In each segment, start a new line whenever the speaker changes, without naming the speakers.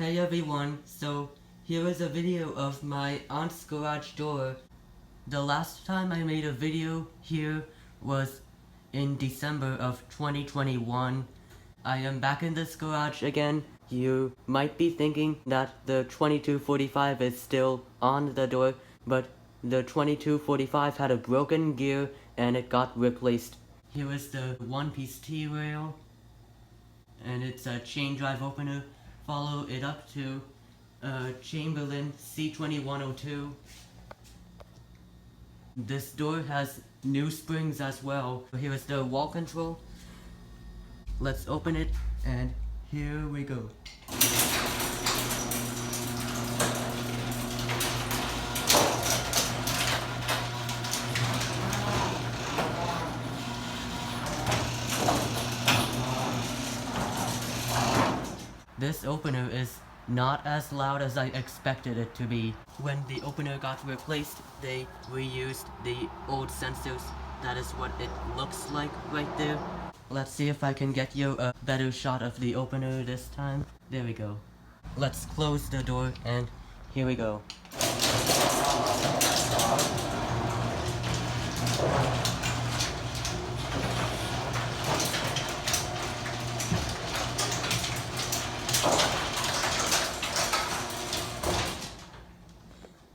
Hey everyone, so here is a video of my aunt's garage door. The last time I made a video here was in December of 2021. I am back in this garage again. You might be thinking that the 2245 is still on the door, but the 2245 had a broken gear and it got replaced. Here is the one-piece T-rail, and it's a chain drive opener. Follow it up to Chamberlain C2102. This door has new springs as well. Here is the wall control. Let's open it, and here we go. This opener is not as loud as I expected it to be. When the opener got replaced, they reused the old sensors. That is what it looks like right there. Let's see if I can get you a better shot of the opener this time. There we go. Let's close the door, and here we go.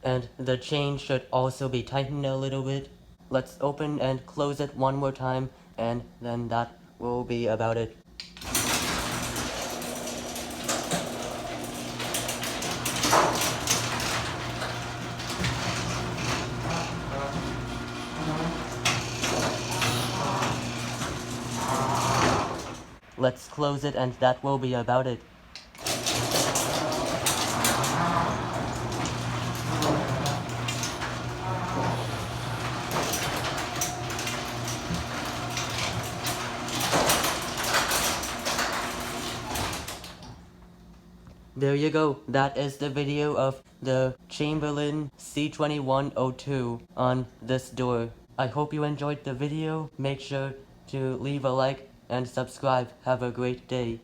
And the chain should also be tightened a little bit. Let's open and close it one more time, and then that will be about it. Let's close it, and that will be about it. There you go. That is the video of the Chamberlain C2102 on this door. I hope you enjoyed the video. Make sure to leave a like and subscribe. Have a great day.